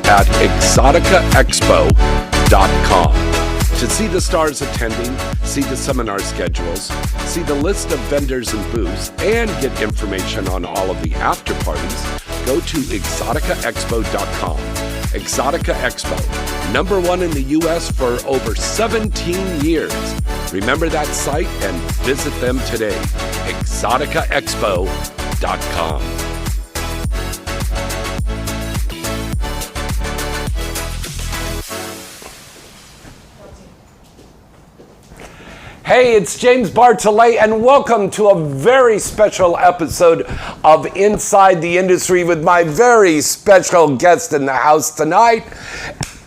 at exoticaexpo.com. To see the stars attending, see the seminar schedules, see the list of vendors and booths, and get information on all of the after parties, go to exoticaexpo.com. Exotica Expo, #1 in the U.S. for over 17 years. Remember that site and visit them today. exoticaexpo.com. Hey, it's James Bartolet, and welcome to a very special episode of Inside the Industry with my very special guest in the house tonight.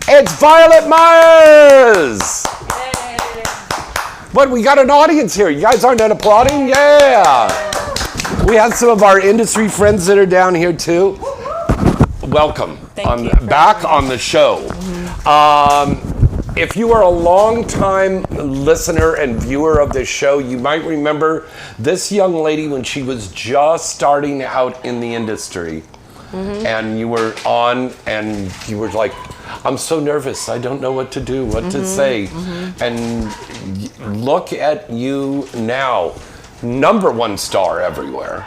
It's Violet Myers! Yay. What, we got an audience here. You guys aren't applauding? Yeah! We have some of our industry friends that are down here too. Welcome. Thank you back on the show. Mm-hmm. If you are a long-time listener and viewer of this show, you might remember this young lady when she was just starting out in the industry. Mm-hmm. And you were on and you were like, I'm so nervous. I don't know what to do, what to say. Mm-hmm. And look at you now, #1 star everywhere.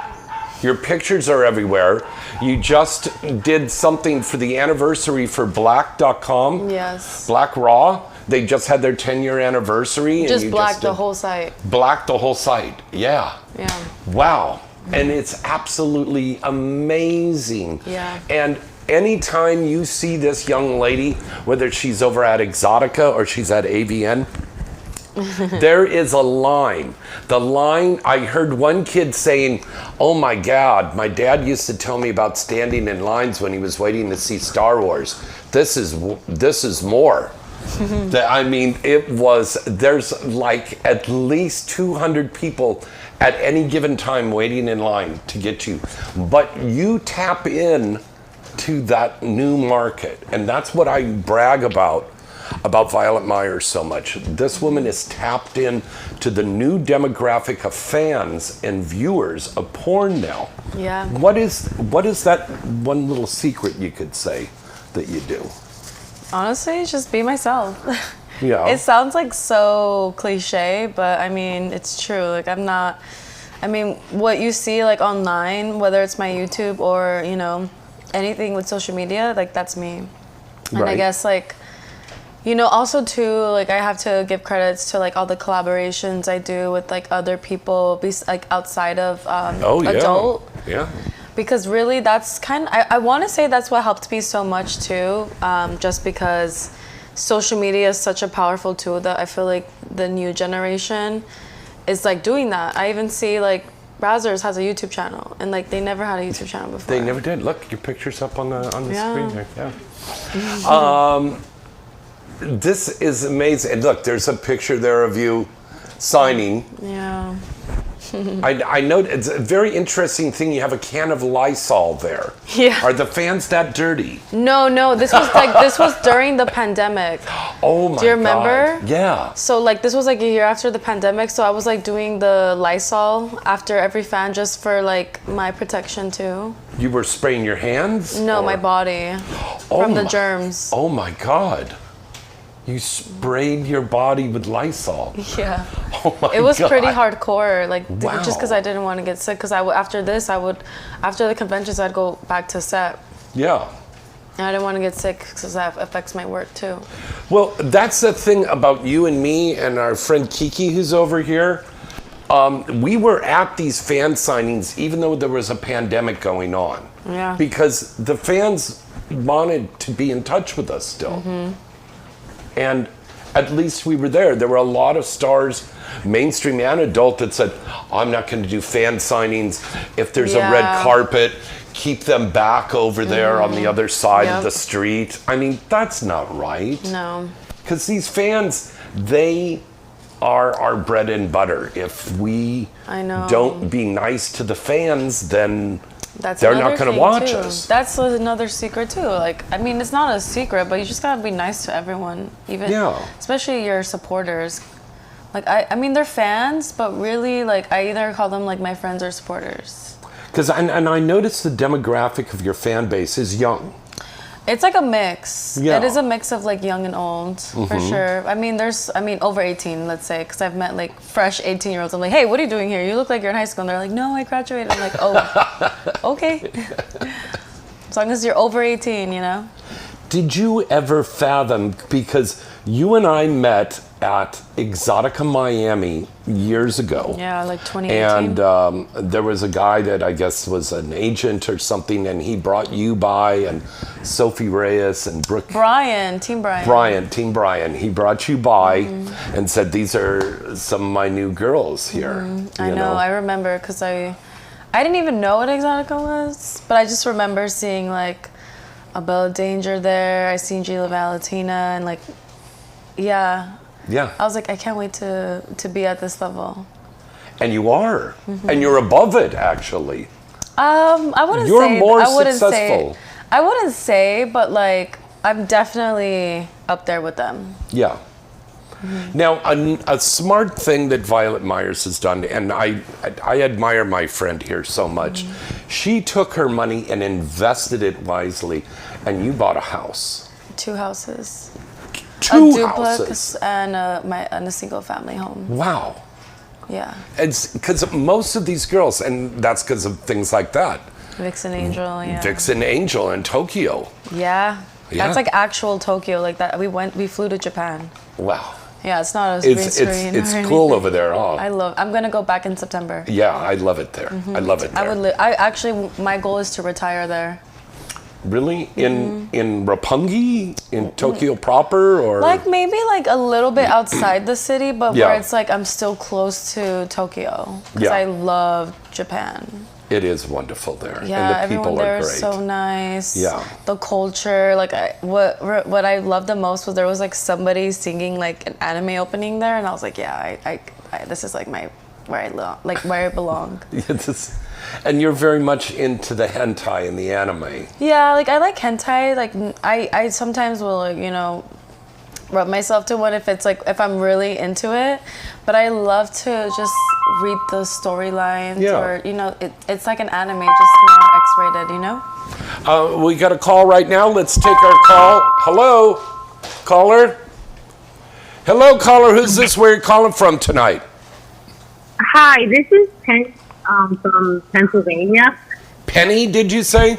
Your pictures are everywhere. You just did something for the anniversary for black.com. Yes. Black Raw. They just had their 10-year anniversary. Just blacked the whole site. Blacked the whole site. Yeah. Yeah. Wow. Mm-hmm. And it's absolutely amazing. Yeah. And anytime you see this young lady, whether she's over at Exotica or she's at AVN, there is a line. The line, I heard one kid saying, oh my God, my dad used to tell me about standing in lines when he was waiting to see Star Wars. This is more. I mean, there's like at least 200 people at any given time waiting in line to get you. But you tap in to that new market. And that's what I brag about Violet Myers so much. This woman is tapped in to the new demographic of fans and viewers of porn now. Yeah. What is that one little secret you could say that you do? Honestly, just be myself. Yeah. It sounds like so cliche, but I mean, it's true. Like what you see like online, whether it's my YouTube or, you know, anything with social media, like that's me. And right. I guess like, you know, also too, like I have to give credits to like all the collaborations I do with like other people, like outside of adult. Yeah. Because really, that's I want to say that's what helped me so much too. Just because social media is such a powerful tool that I feel like the new generation is like doing that. I even see like Brazzers has a YouTube channel, and like they never had a YouTube channel before. They never did. Look, your picture's up on the screen there. Yeah. This is amazing. And look, there's a picture there of you signing. Yeah. I know it's a very interesting thing. You have a can of Lysol there. Yeah. Are the fans that dirty? No. This was during the pandemic. Oh my God. Do you remember? Yeah. So like this was like a year after the pandemic. So I was like doing the Lysol after every fan just for like my protection too. You were spraying your hands? No, my body from the germs. Oh my God. You sprayed your body with Lysol. Yeah. Oh my God. It was pretty hardcore, like wow. just because I didn't want to get sick. Because after the conventions, I'd go back to set. Yeah. And I didn't want to get sick because that affects my work too. Well, that's the thing about you and me and our friend KiKi who's over here. We were at these fan signings even though there was a pandemic going on. Yeah. Because the fans wanted to be in touch with us still. Mm-hmm. And at least we were there. There were a lot of stars, mainstream and adult, that said, I'm not going to do fan signings. If there's a red carpet, keep them back over there on the other side of the street. I mean, that's not right. No. Because these fans, they are our bread and butter. If we don't be nice to the fans, then they're not going to watch us. That's another secret too. Like, I mean, it's not a secret, but you just gotta be nice to everyone, especially your supporters. Like, I mean, they're fans, but really, like, I either call them like my friends or supporters. Because I noticed the demographic of your fan base is young. It's like a mix. Yeah. It is a mix of like young and old, for sure. I mean, over 18, let's say, because I've met like fresh 18-year-olds. I'm like, hey, what are you doing here? You look like you're in high school. And they're like, no, I graduated. I'm like, oh, okay. As long as you're over 18, you know? Did you ever fathom, because you and I met at Exotica Miami years ago. Yeah, like 2018. And there was a guy that I guess was an agent or something, and he brought you by, and Sophie Reyes and Brooke. Team Brian. He brought you by and said, these are some of my new girls here. I know, I remember, because I didn't even know what Exotica was, but I just remember seeing like a Bella Danger there. I seen Gila Valentina, and like, yeah. I was like, I can't wait to be at this level. And you are. And you're above it, actually. I wouldn't you're say. More successful. I wouldn't say, but like, I'm definitely up there with them. Yeah. Now, a smart thing that Violet Myers has done, and I admire my friend here so much. She took her money and invested it wisely, and you bought a house. 2 houses. Two a duplex houses. And a single family home. Wow. Yeah. It's because most of these girls, and that's because of things like that. Vixen Angel, yeah. Vixen Angel in Tokyo. Yeah. That's like actual Tokyo, like that. We flew to Japan. Wow. Yeah, it's not a green screen. It's cool over there. Oh. I'm gonna go back in September. Yeah, I love it there. I love it there. I actually, my goal is to retire there. Really? In Roppongi? In Tokyo proper? Or like maybe like a little bit outside the city, but Yeah. where it's like I'm still close to Tokyo. Because Yeah. I love Japan. It is wonderful there. Yeah, and the everyone people there are is great. so nice. Yeah. The culture, like what I loved the most was there was like somebody singing like an anime opening there, and I was like, yeah, I this is like where I belong. And you're very much into the hentai and the anime. Yeah, like I like hentai. Like I sometimes will like, rub myself to one if I'm really into it. But I love to just read the storylines, or it's like an anime, just more X-rated, We got a call right now. Let's take our call. Hello, caller. Hello, caller. Who's this? Where are you calling from tonight? Hi, this is Penny from Pennsylvania. Penny, did you say?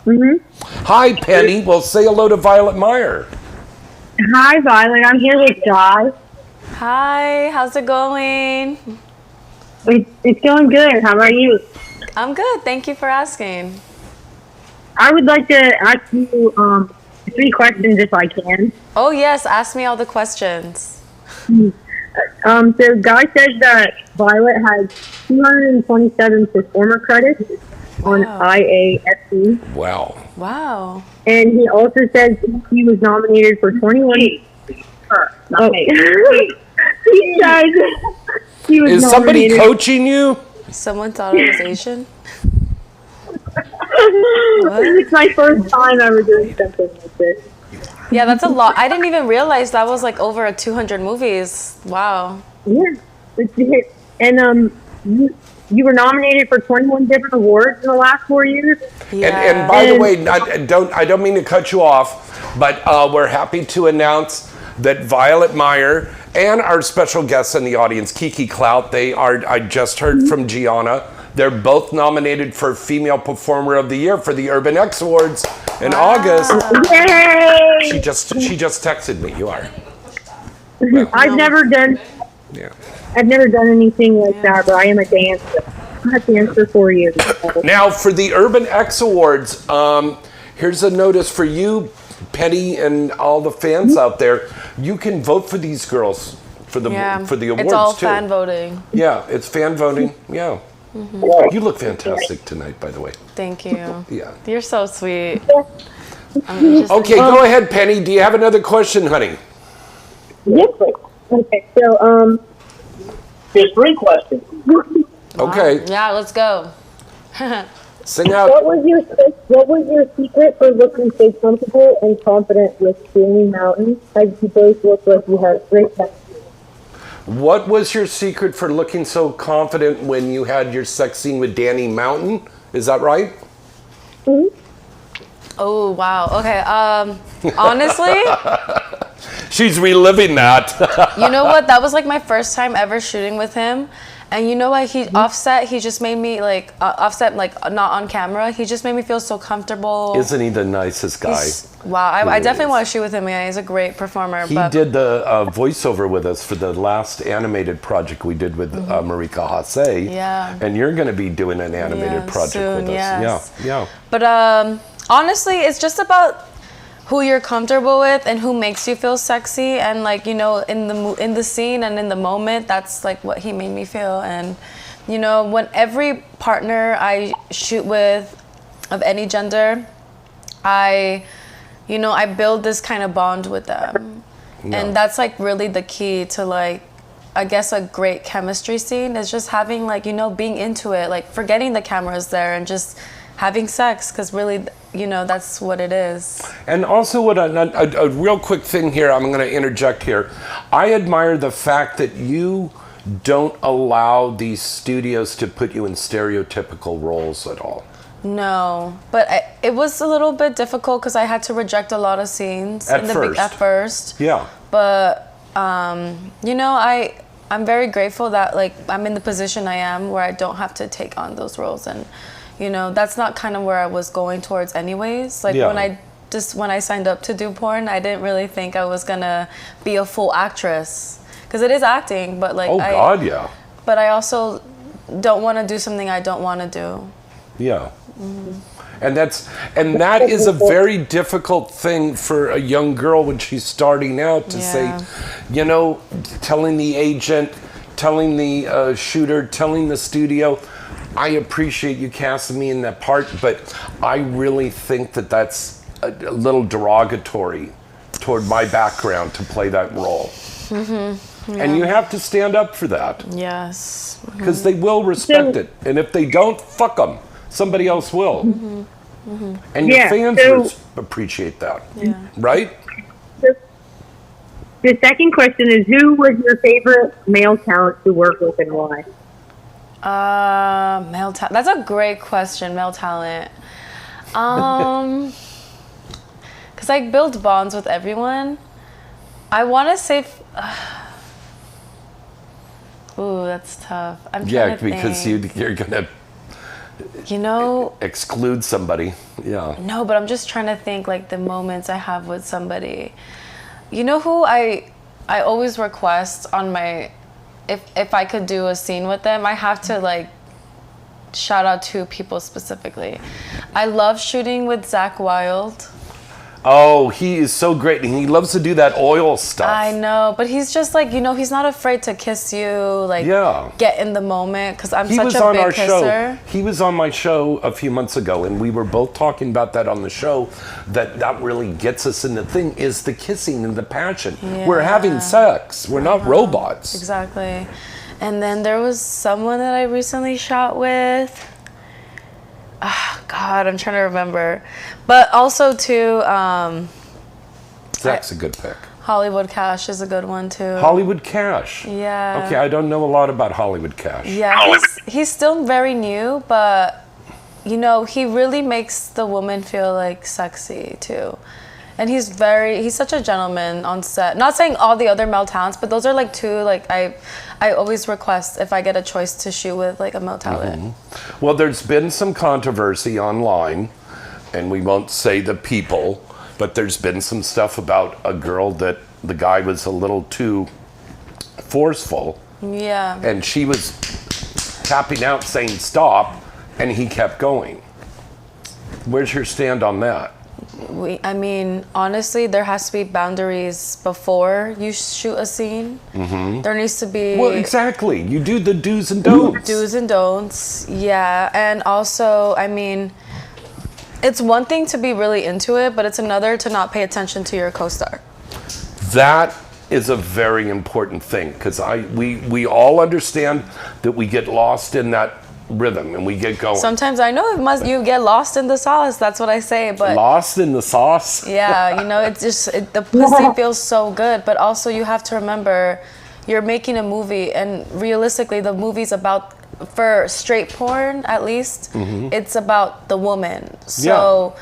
Mm-hmm. Hi, Penny. Well, say hello to Violet Meyer. Hi, Violet. I'm here with Josh. Hi, how's it going? It's going good. How about you? I'm good. Thank you for asking. I would like to ask you 3 questions if I can. Oh, yes. Ask me all the questions. So Guy says that Violet has 227 performer credits on IAFC. Wow. And he also says he was nominated for 21... He says he was Is somebody nominated. coaching you? Someone thought I was Asian? It's my first time ever doing something like this. Yeah, that's a lot. I didn't even realize that was like over 200 movies. Wow. Yeah. And you were nominated for 21 different awards in the last 4 years. Yeah. And by the way, I don't mean to cut you off, but we're happy to announce that Violet Meyer and our special guests in the audience, KiKi Klout, I just heard from Gianna. They're both nominated for Female Performer of the Year for the Urban X Awards in August. Yay! She just texted me. You are. I've never done anything like that, but I am a dancer. I'm a dancer for 4 years. Now, for the Urban X Awards, here's a notice for you, Penny, and all the fans out there. You can vote for these girls for the awards too. It's all fan voting. Yeah, it's fan voting. Yeah. You look fantastic tonight, by the way. Thank you. Yeah. You're so sweet. Okay, go ahead, Penny. Do you have another question, honey? Yes, please. Okay, so there's 3 questions. Okay. Yeah, let's go. Sing out. What was your secret for looking so comfortable and confident with Danny Mountain? As you both look like you have great chemistry. What was your secret for looking so confident when you had your sex scene with Danny Mountain? Is that right? Mm-hmm. Oh, wow. Okay. Honestly, She's reliving that. you know what? That was like my first time ever shooting with him. And you know what? Offset, he just made me like, Offset, like not on camera, he just made me feel so comfortable. Isn't he the nicest guy? Wow. I He definitely is. want to shoot with him. Yeah, he's a great performer. He did the voiceover with us for the last animated project we did with Marika Hasse. Yeah. And you're going to be doing an animated project soon, with us. yes. Yeah. But honestly, it's just about who you're comfortable with and who makes you feel sexy, and like, you know, in the scene and in the moment, that's like what he made me feel. And you know, when every partner I shoot with of any gender, I build this kind of bond with them. Yeah. And that's like really the key to, like, I guess a great chemistry scene is just having, like, you know, being into it, like forgetting the camera's there and just having sex, because really, you know, that's what it is. And also, what a real quick thing here, I'm going to interject here. I admire the fact that you don't allow these studios to put you in stereotypical roles at all. No, but it was a little bit difficult because I had to reject a lot of scenes At first. Yeah. But you know, I'm very grateful that, like, I'm in the position I am where I don't have to take on those roles. And you know, that's not kind of where I was going towards anyways. Like, Yeah. when I signed up to do porn, I didn't really think I was gonna be a full actress, because it is acting, but like, God, yeah. But I also don't want to do something I don't want to do. Yeah. And that is a very difficult thing for a young girl when she's starting out to say, you know, telling the agent, telling the shooter, telling the studio, I appreciate you casting me in that part, but I really think that that's a little derogatory toward my background to play that role. Mm-hmm. Yeah. And you have to stand up for that. Yes. Because they will respect it. And if they don't, fuck them. Somebody else will. Mm-hmm. Mm-hmm. And your fans appreciate that. Yeah. Right? The second question is, who was your favorite male talent to work with and why? Male talent. That's a great question, male talent. Because I build bonds with everyone. I want to say... ooh, that's tough. I'm trying to because think. you're going to... You know... exclude somebody. Yeah. No, but I'm just trying to think, like, the moments I have with somebody. You know who I always request on my... If I could do a scene with them, I have to, like, shout out two people specifically. I love shooting with Zach Wilde. Oh, he is so great. And he loves to do that oil stuff. I know, but he's just like, you know, he's not afraid to kiss you, like, get in the moment, because I'm such a big kisser. He was on my show a few months ago, and we were both talking about that on the show, that really gets us in the thing, is the kissing and the passion. Yeah. We're having sex. We're not robots. Exactly. And then there was someone that I recently shot with. Oh, God, I'm trying to remember. But also, too... Zach's a good pick. Hollywood Cash is a good one, too. Hollywood Cash? Yeah. Okay, I don't know a lot about Hollywood Cash. Yeah, he's still very new, but, you know, he really makes the woman feel, like, sexy, too. And he's such a gentleman on set. Not saying all the other male talents, but those are, like, two, like, I always request if I get a choice to shoot with, like, a male talent. Mm-hmm. Well, there's been some controversy online, and we won't say the people, but there's been some stuff about a girl that the guy was a little too forceful. Yeah. And she was tapping out saying stop, and he kept going. Where's your stand on that? I mean, honestly, there has to be boundaries before you shoot a scene. Mm-hmm. There needs to be... Well, exactly. You do the do's and don'ts. Do's and don'ts, yeah. And also, I mean, it's one thing to be really into it, but it's another to not pay attention to your co-star. That is a very important thing, because we all understand that we get lost in that rhythm and we get going. Sometimes I know you get lost in the sauce. That's what I say. But lost in the sauce. Yeah, you know, it's just the pussy feels so good. But also you have to remember, you're making a movie, and realistically, the movie's about, for straight porn at least, it's about the woman. So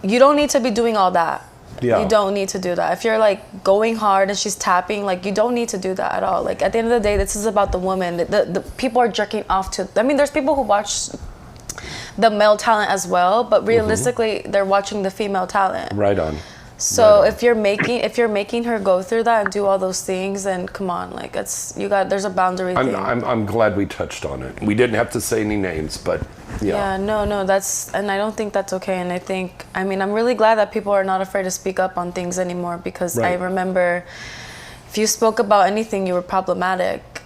you don't need to be doing all that. Yeah. You don't need to do that. If you're like going hard and she's tapping, like you don't need to do that at all. Like at the end of the day, this is about the woman. The people are jerking off to. I mean, there's people who watch the male talent as well, but realistically, they're watching the female talent. Right on. So if you're making her go through that and do all those things, then come on, like there's a boundary thing. I'm glad we touched on it. We didn't have to say any names, but yeah. Yeah, no, and I don't think that's okay. And I'm really glad that people are not afraid to speak up on things anymore, because I remember if you spoke about anything, you were problematic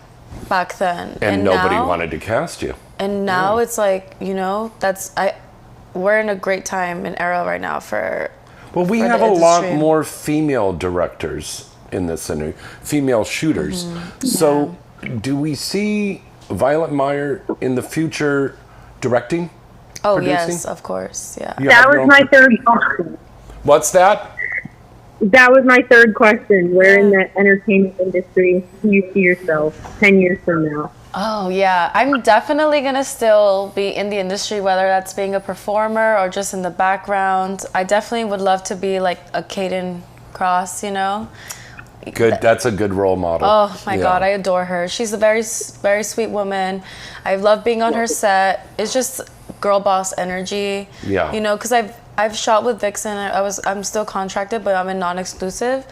back then. And nobody wanted to cast you. And now it's like, we're in a great time and era right now for. Well, we have a lot more female directors in this industry, female shooters. So do we see Violet Meyer in the future directing? Oh, producing? yes, of course, yeah. That was my third question. What's that? That was my third question. Where in the entertainment industry do you see yourself 10 years from now? Oh, yeah. I'm definitely going to still be in the industry, whether that's being a performer or just in the background. I definitely would love to be like a Kaden Cross, Good. That's a good role model. Oh, my God. I adore her. She's a very, very sweet woman. I love being on her set. It's just girl boss energy. Yeah. Because I've shot with Vixen. I'm still contracted, but I'm in non-exclusive.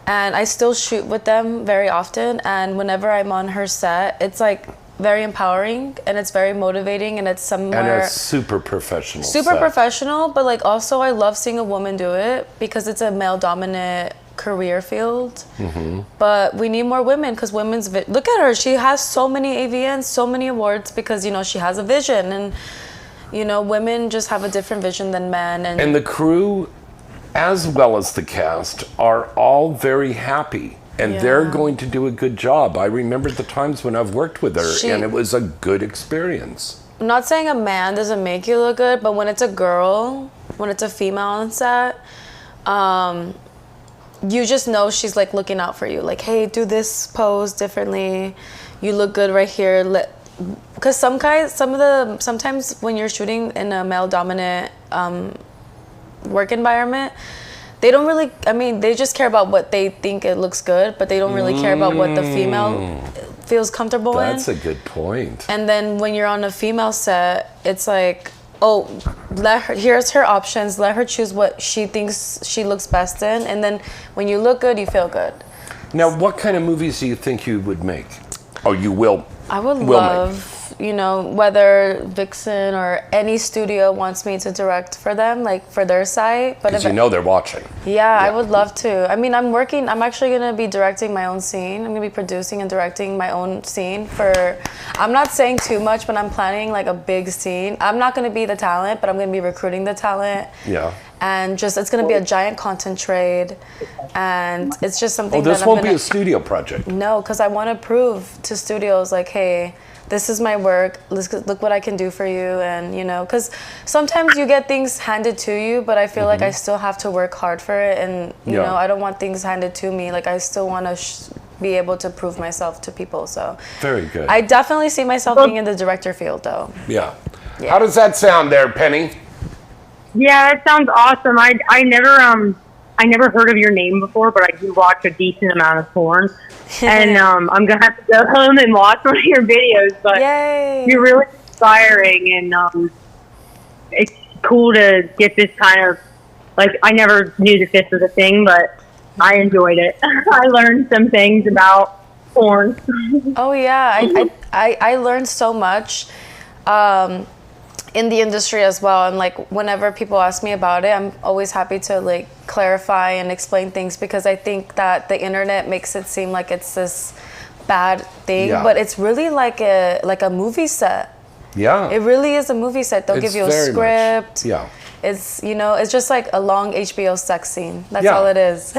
And I still shoot with them very often. And whenever I'm on her set, it's like very empowering and it's very motivating, and it's somewhere. And a super professional. Super professional, but like also I love seeing a woman do it because it's a male dominant career field. But we need more women, because look at her. She has so many AVNs, so many awards, because, she has a vision. And, women just have a different vision than men. And the crew, as well as the cast, are all very happy, and they're going to do a good job. I remember the times when I've worked with her, and it was a good experience. I'm not saying a man doesn't make you look good, but when it's a girl, when it's a female on set, you just know she's like looking out for you. Like, hey, do this pose differently. You look good right here. Because sometimes when you're shooting in a male dominant work environment, they don't really, they just care about what they think it looks good, but they don't really care about what the female feels comfortable in. That's a good point. And then when you're on a female set, it's like, oh, here's her options, let her choose what she thinks she looks best in, and then when you look good, you feel good. Now, what kind of movies do you think you would make? Or you will? I would love, whether Vixen or any studio wants me to direct for them, like for their site. Because they're watching. Yeah, I would love to. I'm actually going to be directing my own scene. I'm going to be producing and directing my own scene I'm not saying too much, but I'm planning like a big scene. I'm not going to be the talent, but I'm going to be recruiting the talent. Yeah. And it's going to be a giant content trade. And it's just something this won't be a studio project. No, because I want to prove to studios like, hey, this is my work. Look what I can do for you. And, because sometimes you get things handed to you, but I feel like I still have to work hard for it. And, I don't want things handed to me. Like, I still want to be able to prove myself to people. So very good. I definitely see myself being in the director field, though. Yeah. How does that sound there, Penny? Yeah, it sounds awesome. I never heard of your name before, but I do watch a decent amount of porn. And I'm going to have to go home and watch one of your videos. But Yay. You're really inspiring, and it's cool to get this kind of, like, I never knew that this was a thing, but I enjoyed it. I learned some things about porn. Oh, yeah. I learned so much. In the industry as well, and like whenever people ask me about it, I'm always happy to like clarify and explain things, because I think that the internet makes it seem like it's this bad thing, but it's really like a movie set. Yeah, it really is a movie set. They'll give you a script. It's it's just like a long HBO sex scene. That's all it is.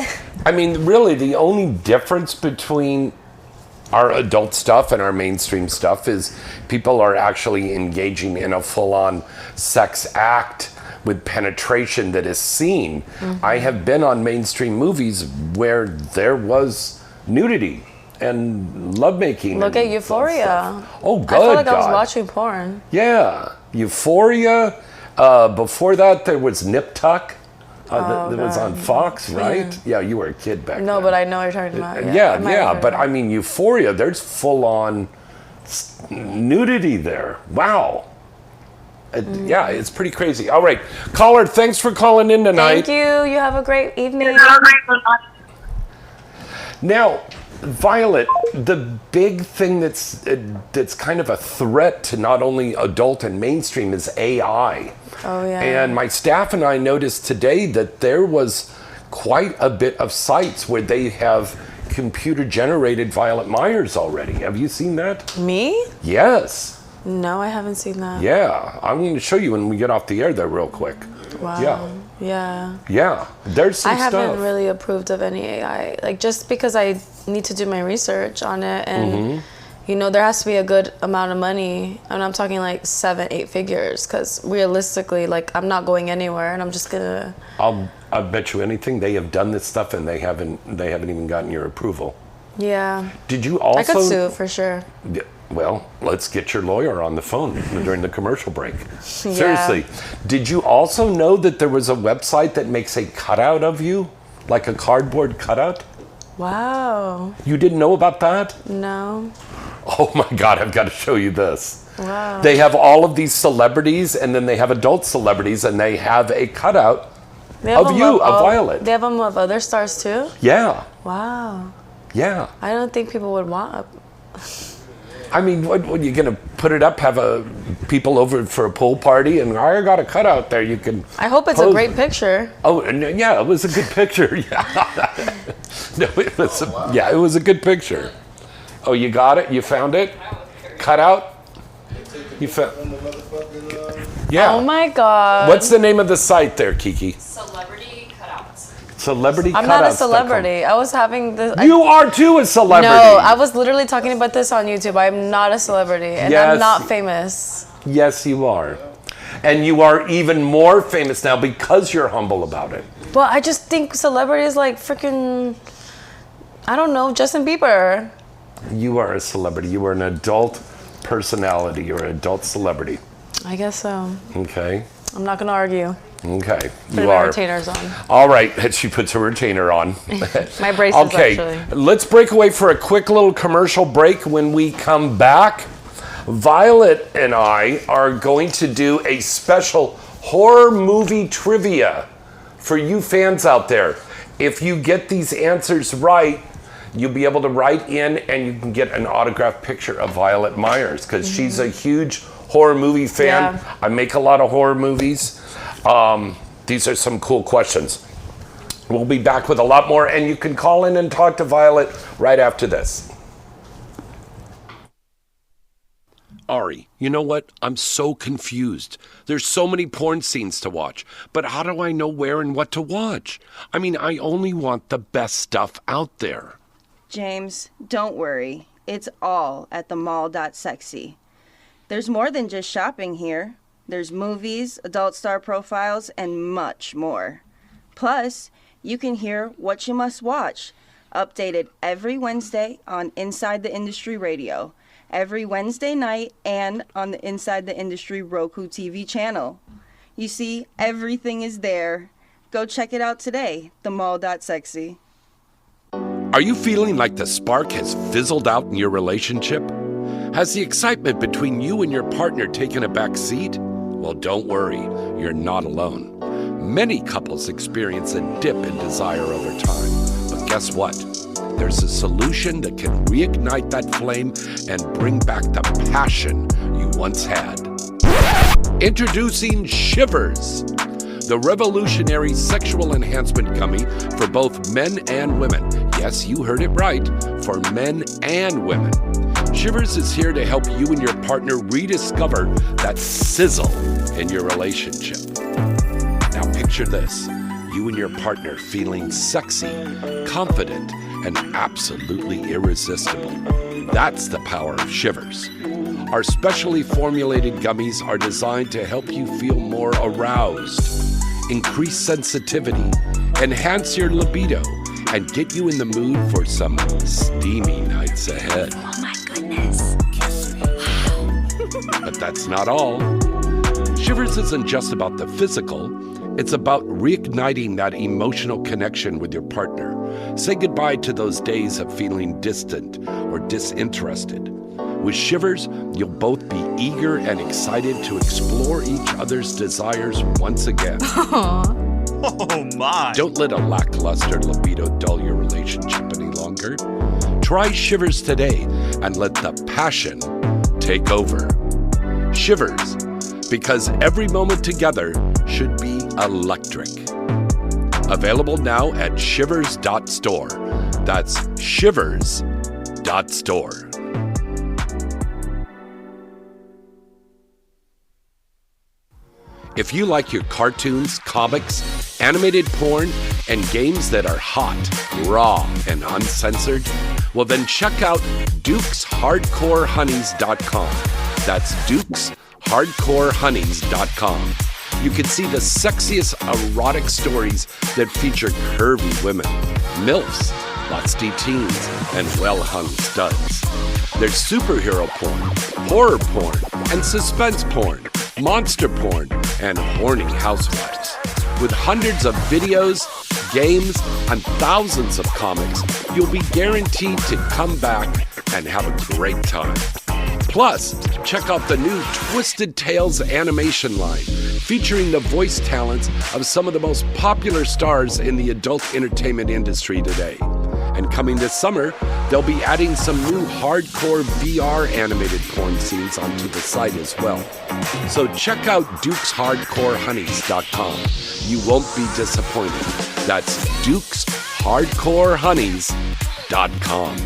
Really, the only difference between our adult stuff and our mainstream stuff is people are actually engaging in a full-on sex act with penetration that is seen. I have been on mainstream movies where there was nudity and lovemaking. Look at Euphoria. Oh, good. I felt like I was watching porn. Yeah, Euphoria. Before that, there was Nip Tuck. That was on Fox, right? Yeah, you were a kid back then. No, but I know what you're talking about. Yeah. But I mean, Euphoria, there's full-on nudity there. Wow. Yeah, it's pretty crazy. All right. Caller, thanks for calling in tonight. Thank you. You have a great evening. Now, Violet, the big thing that's kind of a threat to not only adult and mainstream is AI. Oh, yeah. And my staff and I noticed today that there was quite a bit of sites where they have computer-generated Violet Myers already. Have you seen that? Me? Yes. No, I haven't seen that. Yeah. I'm going to show you when we get off the air there real quick. Wow. Yeah. Yeah. There's some I stuff. haven't really approved of any AI. Like, just because I need to do my research on it and... You know, there has to be a good amount of money, and I'm talking like 7-8 figures, because realistically, like, I'm not going anywhere, and I'm just gonna. I'll bet you anything they have done this stuff, and they haven't even gotten your approval. Yeah. Did you also? I could sue for sure. Well, let's get your lawyer on the phone during the commercial break. Seriously, did you also know that there was a website that makes a cutout of you, like a cardboard cutout? Wow. You didn't know about that? No. Oh my God, I've got to show you this. Wow. They have all of these celebrities, and then they have adult celebrities, and they have a cutout of you, of Violet. They have them of other stars too? Yeah. Wow. Yeah. I don't think people would want. I mean, what you gonna put it up? Have people over for a pool party, and I got a cutout there. You can. I hope it's a great picture. Oh, yeah, it was a good picture. Yeah. No, it was. It was a good picture. Oh, you got it? You found it? Cut out? You found. Yeah. Oh my God. What's the name of the site there, Kiki? Celebrity Cutouts. Celebrity I'm not a celebrity. I was having this. You are too a celebrity. No, I was literally talking about this on YouTube. I'm not a celebrity, and I'm not famous. Yes, you are. And you are even more famous now because you're humble about it. Well, I just think celebrities like freaking, I don't know, Justin Bieber. You are a celebrity. You are an adult personality. You're an adult celebrity. I guess so. Okay. I'm not going to argue. Okay. Put my retainers on. All right. She puts her retainer on. My braces, actually. Let's break away for a quick little commercial break. When we come back, Violet and I are going to do a special horror movie trivia for you fans out there. If you get these answers right, you'll be able to write in and you can get an autographed picture of Violet Myers, because she's a huge horror movie fan. Yeah. I make a lot of horror movies. These are some cool questions. We'll be back with a lot more, and you can call in and talk to Violet right after this. Ari, you know what? I'm so confused. There's so many porn scenes to watch, but how do I know where and what to watch? I mean, I only want the best stuff out there. James, don't worry. It's all at the mall.sexy. There's more than just shopping here. There's movies, adult star profiles, and much more. Plus, you can hear what you must watch, updated every Wednesday on Inside the Industry Radio, every Wednesday night, and on the Inside the Industry Roku TV channel. You see, everything is there. Go check it out today, themall.sexy. Are you feeling like the spark has fizzled out in your relationship? Has the excitement between you and your partner taken a back seat? Well, don't worry, you're not alone. Many couples experience a dip in desire over time. But guess what? There's a solution that can reignite that flame and bring back the passion you once had. Introducing Shivers, the revolutionary sexual enhancement gummy for both men and women. Yes, you heard it right, for men and women. Shivers is here to help you and your partner rediscover that sizzle in your relationship. Now picture this, you and your partner feeling sexy, confident, and absolutely irresistible. That's the power of Shivers. Our specially formulated gummies are designed to help you feel more aroused, increase sensitivity, enhance your libido, and get you in the mood for some steamy nights ahead. Oh my goodness. But that's not all. Shivers isn't just about the physical, it's about reigniting that emotional connection with your partner. Say goodbye to those days of feeling distant or disinterested. With Shivers, you'll both be eager and excited to explore each other's desires once again. Oh my! Don't let a lackluster libido dull your relationship any longer. Try Shivers today and let the passion take over. Shivers, because every moment together should be electric. Available now at shivers.store. That's shivers.store. If you like your cartoons, comics, animated porn, and games that are hot, raw, and uncensored, well then check out dukeshardcorehoneys.com. That's dukeshardcorehoneys.com. You can see the sexiest erotic stories that feature curvy women, MILFs, lusty teens, and well-hung studs. There's superhero porn, horror porn, and suspense porn, monster porn, and horny housewives. With hundreds of videos, games, and thousands of comics, you'll be guaranteed to come back and have a great time. Plus, check out the new Twisted Tales animation line, featuring the voice talents of some of the most popular stars in the adult entertainment industry today. And coming this summer, they'll be adding some new hardcore VR animated porn scenes onto the site as well. So check out dukeshardcorehoneys.com. You won't be disappointed. That's dukeshardcorehoneys.com.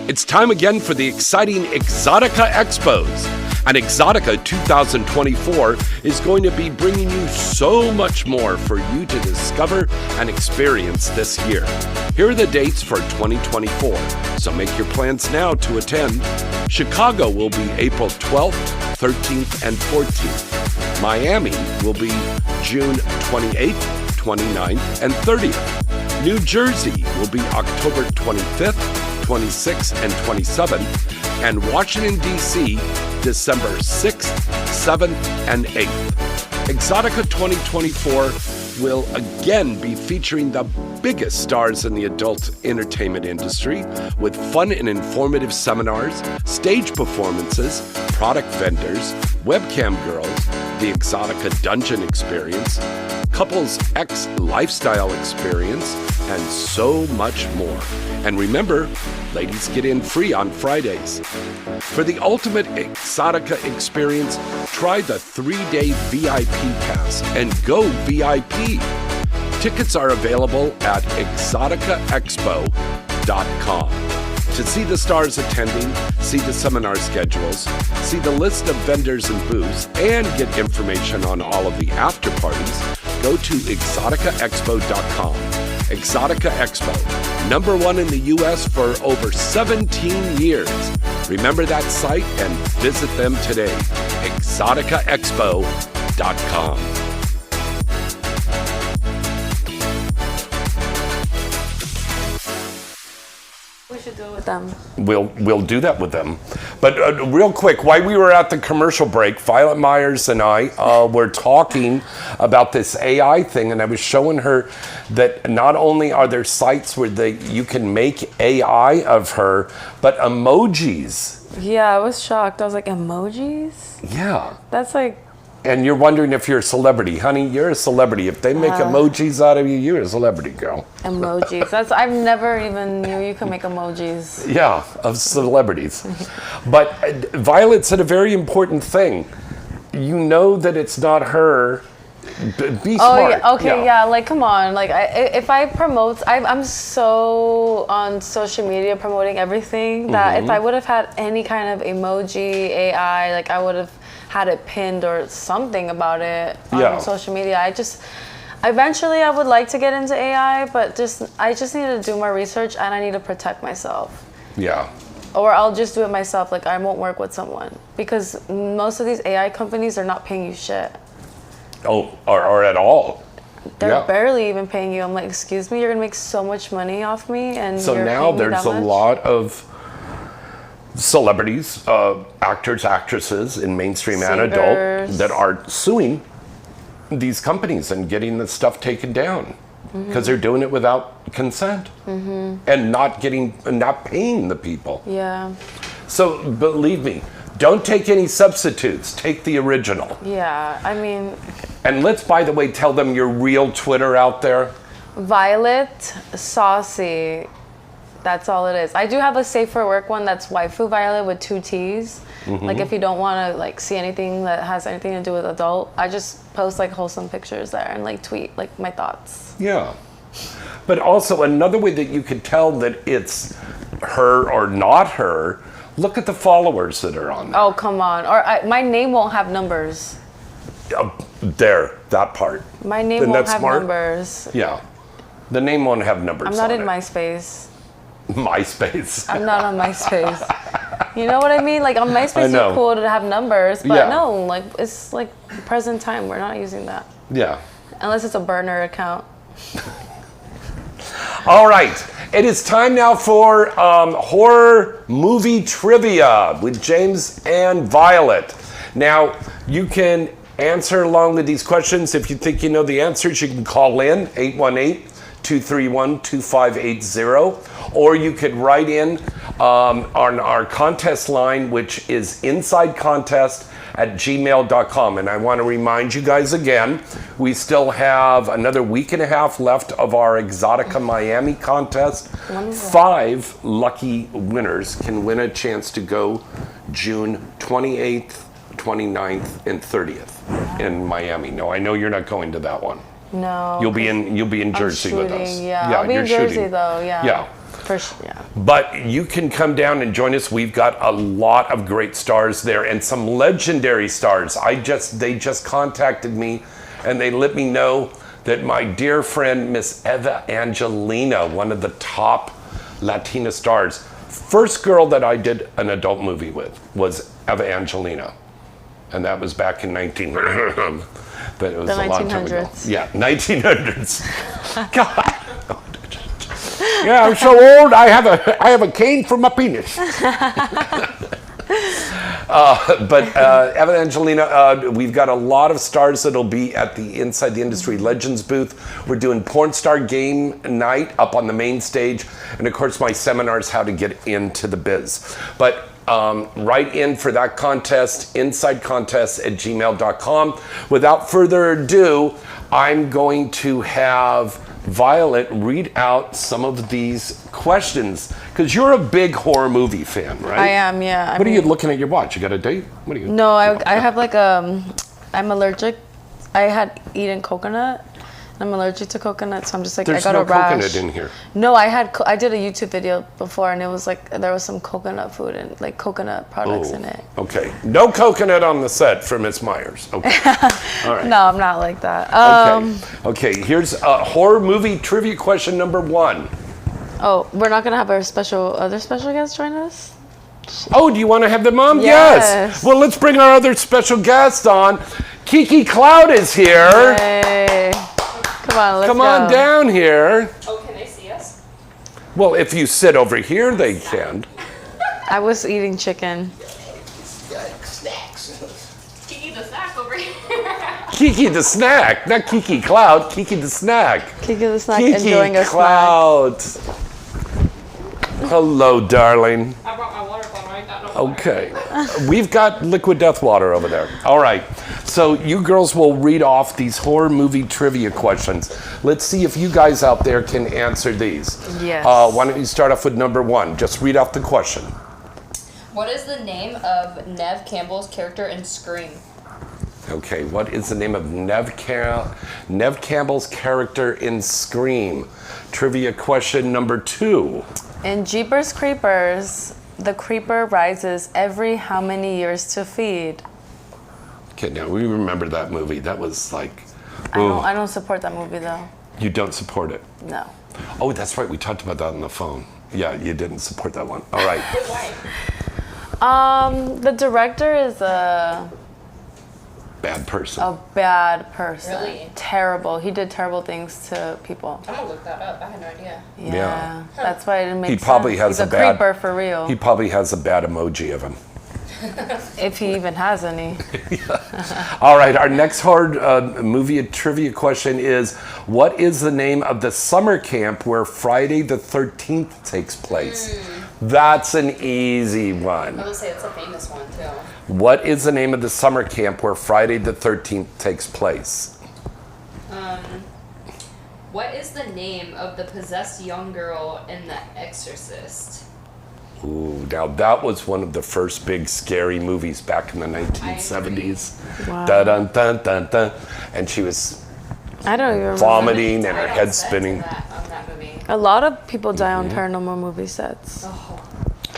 It's time again for the exciting Exotica Expos. And Exotica 2024 is going to be bringing you so much more for you to discover and experience this year. Here are the dates for 2024, so make your plans now to attend. Chicago will be April 12th, 13th, and 14th. Miami will be June 28th, 29th, and 30th. New Jersey will be October 25th, 26th, and 27th, and Washington, D.C., December 6th, 7th, and 8th. Exotica 2024 will again be featuring the biggest stars in the adult entertainment industry with fun and informative seminars, stage performances, product vendors, webcam girls, the Exotica Dungeon Experience, Couples X Lifestyle Experience, and so much more. And remember, ladies get in free on Fridays. For the ultimate Exotica experience, try the 3-day VIP pass and go VIP. Tickets are available at exoticaexpo.com. To see the stars attending, see the seminar schedules, see the list of vendors and booths, and get information on all of the after parties, go to exoticaexpo.com. Exotica Expo, #1 in the U.S. for over 17 years. Remember that site and visit them today. exoticaexpo.com. We should do it with them. We'll do that with them. But real quick, while we were at the commercial break, Violet Myers and I were talking about this AI thing, and I was showing her that not only are there sites where you can make AI of her, but emojis. Yeah, I was shocked. I was like, emojis? Yeah. That's like... And you're wondering if you're a celebrity. Honey, you're a celebrity. If they make emojis out of you, you're a celebrity, girl. Emojis. I've never even knew you could make emojis. Yeah, of celebrities. But Violet said a very important thing. You know that it's not her. Be smart. Yeah, okay, yeah. Like, come on. Like, if I promote, I'm so on social media promoting everything that if I would have had any kind of emoji, AI, like, I would have had it pinned or something about it on social media. Eventually I would like to get into AI, but I just need to do more research and I need to protect myself. Yeah. Or I'll just do it myself. Like, I won't work with someone because most of these AI companies are not paying you shit. Oh, or at all. They're barely even paying you. I'm like, excuse me, you're gonna make so much money off me, and so you're now paying me there's that a much? lot of celebrities, actors, actresses in mainstream and adult Singers. that are suing these companies and getting the stuff taken down because they're doing it without consent and not paying the people. Yeah. So believe me, don't take any substitutes. Take the original. Yeah. I mean, And let's, by the way, tell them your real Twitter out there. Violet Saucy. That's all it is. I do have a safe for work one that's waifu Violet with 2 T's. Like if you don't want to like see anything that has anything to do with adult, I just post like wholesome pictures there and like tweet like my thoughts. Yeah. But also another way that you could tell that it's her or not her, look at the followers that are on there. Oh, come on. Or my name won't have numbers. There, that part. My name Then won't that's have smart. numbers. Yeah. The name won't have numbers I'm not on in it. MySpace. MySpace. I'm not on MySpace. You know what I mean? Like on MySpace, know. it's cool to have numbers, but Yeah. no, like it's like present time. We're not using that Yeah. unless it's a burner account. All right. It is time now for horror movie trivia with James and Violet. Now, you can answer along with these questions. If you think you know the answers, you can call in 818-231-2580, or you could write in on our contest line, which is insidecontest@gmail.com. And I want to remind you guys again, we still have another week and a half left of our Exotica Miami contest. 5 lucky winners can win a chance to go June 28th, 29th, and 30th in Miami. No, I know you're not going to that one. No. You'll be in I'm Jersey with us. shooting, yeah. I'll be you're in Jersey shooting. though, yeah. Yeah. For sure, yeah. But you can come down and join us. We've got a lot of great stars there and some legendary stars. They just contacted me and they let me know that my dear friend Miss Eva Angelina, one of the top Latina stars, first girl that I did an adult movie with was Eva Angelina. And that was back in 1900. But it was The a long time ago. 1900s. Yeah, 1900s. God. Yeah, I'm so old. I have a cane for my penis. But Eva Angelina, we've got a lot of stars that'll be at the Inside the Industry Legends booth. We're doing Porn Star Game Night up on the main stage, and of course my seminars how to get into the biz. But write in for that contest, insidecontest@gmail.com. Without further ado, I'm going to have Violet read out some of these questions because you're a big horror movie fan, right? I am, yeah. What are you looking at your watch? You got a date? What are you? No, I have like I'm allergic. I had eaten coconut. I'm allergic to coconut, so I'm just like, There's I got no a rash. coconut in here. No, I did a YouTube video before, and it was like there was some coconut food and like coconut products in it. Okay. No coconut on the set for Miss Myers. Okay. All right. No, I'm not like that. Okay. Here's horror movie trivia question number 1. Oh, we're not gonna have our other special guest join us? Oh, do you want to have them on? Yes. Well, let's bring our other special guest on. KiKi Klout is here. Hey. Come on, let's Come on go. down here. Oh, can they see us? Well, if you sit over here, they can. I was eating chicken. Kiki the snack over here. KiKi the snack, not KiKi Klout. KiKi the snack. Kiki the snack, KiKi enjoying a snack. Klout. Hello, darling. I brought my water bottle. I ain't got no water. Okay. We've got liquid death water over there. All right. So you girls will read off these horror movie trivia questions. Let's see if you guys out there can answer these. Yes. Why don't you start off with number 1? Just read off the question. What is the name of Nev Campbell's character in Scream? Okay, what is the name of Nev Campbell's character in Scream? Trivia question number 2. In Jeepers Creepers, the creeper rises every how many years to feed? Okay, now we remember that movie. That was like, I don't support that movie though. you don't support it. No. Oh, that's right. We talked about that on the phone. Yeah, you didn't support that one. All right. Why? The director is Bad person. A bad person. Really? Terrible. He did terrible things to people. I'm gonna look that up. I had no idea. Yeah. That's why it didn't make He sense. probably has He's a bad creeper for real. He probably has a bad emoji of him. If he even has any. All right, our next hard movie trivia question is, what is the name of the summer camp where Friday the 13th takes place? That's an easy one. I will say it's a famous one too. What is the name of the summer camp where Friday the 13th takes place? What is the name of the possessed young girl in The Exorcist? Ooh, now that was one of the first big scary movies back in the 1970s. Wow. Dun, dun, dun, dun, dun. And she was I don't even remember. vomiting and her I don't head set spinning. on that movie. A lot of people die on paranormal movie sets.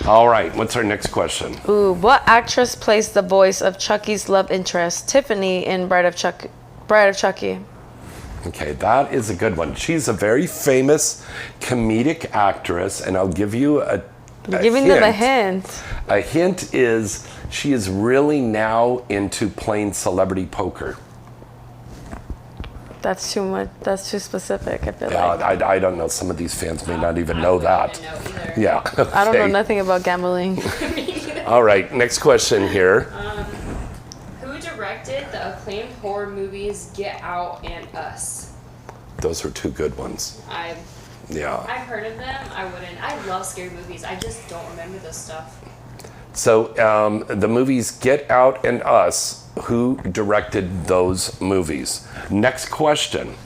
All right, what's our next question? Ooh, what actress plays the voice of Chucky's love interest, Tiffany, in Bride of Chucky? Okay, that is a good one. She's a very famous comedic actress, and I'll give you a Giving them a hint. A hint is she is really now into playing celebrity poker. That's too much. That's too specific, I feel Yeah, like. I don't know. Some of these fans may not even know that. I don't know either. Yeah. I don't know okay. nothing about gambling. All right, next question here. Who directed the acclaimed horror movies Get Out and Us? Those are two good ones. Yeah. I've heard of them. I love scary movies. I just don't remember this stuff. So the movies Get Out and Us, who directed those movies? Next question.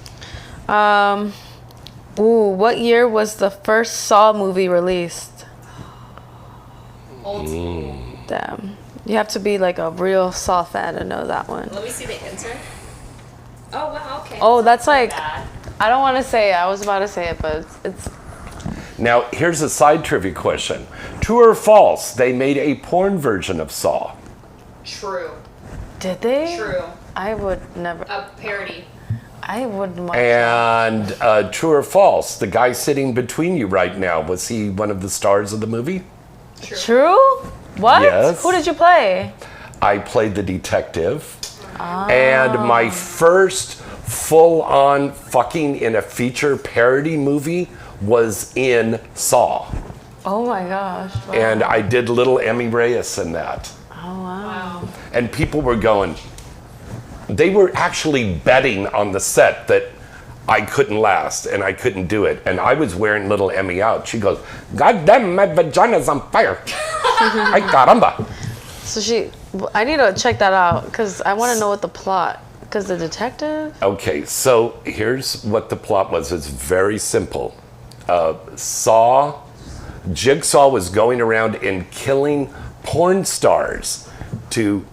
What year was the first Saw movie released? Old school. Damn. You have to be like a real Saw fan to know that one. Let me see the answer. Oh, wow, okay. Oh, that's like, Bad. I don't want to say it. I was about to say it, but it's Now, here's a side trivia question. True or false, they made a porn version of Saw? True. did they? True. I would never. A parody. I wouldn't watch. And true or false, the guy sitting between you right now, was he one of the stars of the movie? True? What? Yes. Who did you play? I played the detective. And my first full-on fucking in a feature parody movie was in Saw. Oh my gosh. Wow. And I did little Emmy Reyes in that. Oh wow. And people were going, they were actually betting on the set that I couldn't last and I couldn't do it. And I was wearing little Emmy out. She goes, God damn, my vagina's on fire. Ay caramba. So I need to check that out because I want to know what the plot. Because the detective. Okay, so here's what the plot was. It's very simple. Jigsaw was going around and killing porn stars to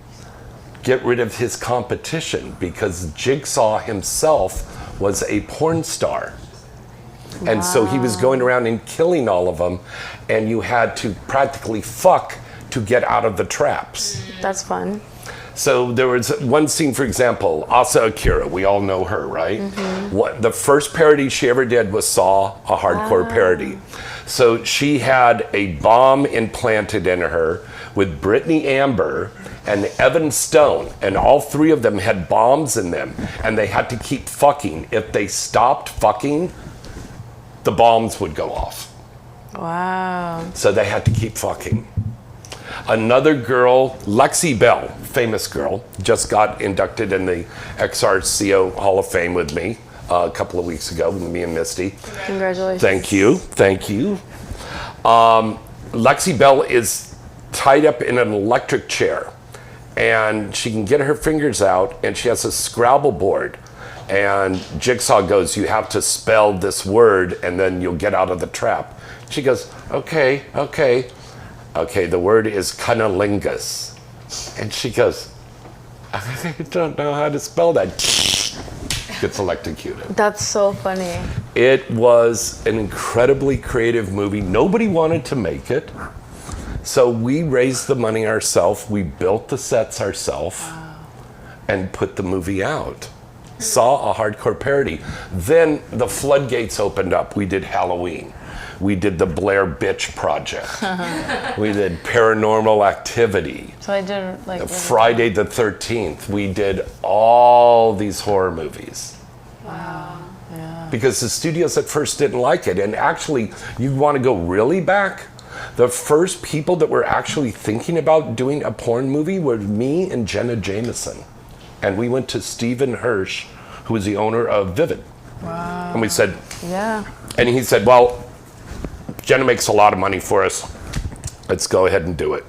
get rid of his competition because Jigsaw himself was a porn star. And so he was going around and killing all of them, and you had to practically fuck to get out of the traps. That's fun. So there was one scene, for example, Asa Akira. We all know her, right? The first parody she ever did was Saw, a hardcore parody. So she had a bomb implanted in her with Brittany Amber and Evan Stone, and all three of them had bombs in them, and they had to keep fucking. If they stopped fucking, the bombs would go off. Wow. So they had to keep fucking. Another girl, Lexi Bell, famous girl, just got inducted in the XRCO Hall of Fame with me a couple of weeks ago, with me and Misty. Congratulations. Thank you, thank you. Lexi Bell is tied up in an electric chair, and she can get her fingers out, and she has a Scrabble board. And Jigsaw goes, you have to spell this word, and then you'll get out of the trap. She goes, okay. Okay, the word is cunnilingus. And she goes, I don't know how to spell that. Gets electrocuted. That's so funny. It was an incredibly creative movie. Nobody wanted to make it. So we raised the money ourselves. We built the sets ourselves and put the movie out. Saw a hardcore parody. Then the floodgates opened up. We did Halloween. We did the Blair Bitch Project. We did Paranormal Activity. So I did like Friday the 13th. We did all these horror movies. Wow. Yeah. Because the studios at first didn't like it. And actually, you want to go really back? The first people that were actually thinking about doing a porn movie were me and Jenna Jameson. And we went to Stephen Hirsch, who was the owner of Vivid. Wow. And we said, yeah. And he said, well, Jenna makes a lot of money for us. Let's go ahead and do it.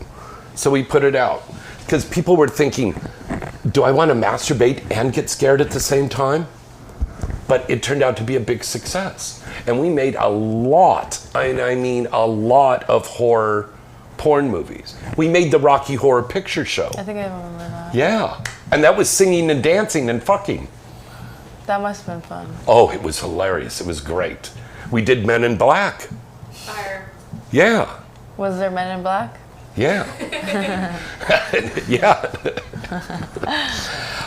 So we put it out. Because people were thinking, do I want to masturbate and get scared at the same time? But it turned out to be a big success. And we made a lot, I mean a lot of horror porn movies. We made the Rocky Horror Picture Show. I think I remember that. Yeah. And that was singing and dancing and fucking. That must have been fun. Oh, it was hilarious. It was great. We did Men in Black. Fire. Yeah. Was there Men in Black? Yeah. Yeah.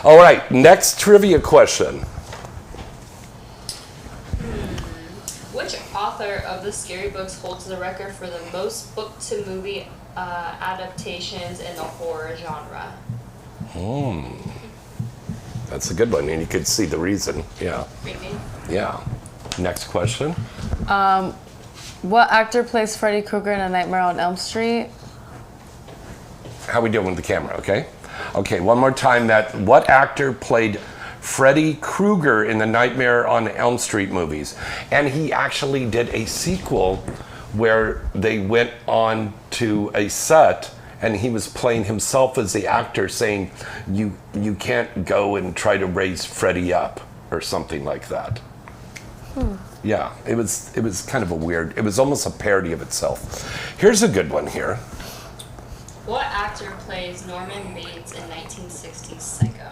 All right, next trivia question. Which author of the scary books holds the record for the most book-to-movie adaptations in the horror genre? That's a good one, and you could see the reason. Yeah. Maybe. Yeah. Next question. What actor plays Freddy Krueger in A Nightmare on Elm Street? How we doing with the camera, okay? Okay, one more time. What actor played Freddy Krueger in the Nightmare on Elm Street movies? And he actually did a sequel where they went on to a set and he was playing himself as the actor, saying, you can't go and try to raise Freddy up or something like that. Yeah, it was kind of a weird, it was almost a parody of itself. Here's a good one here. What actor plays Norman Bates in 1960's Psycho?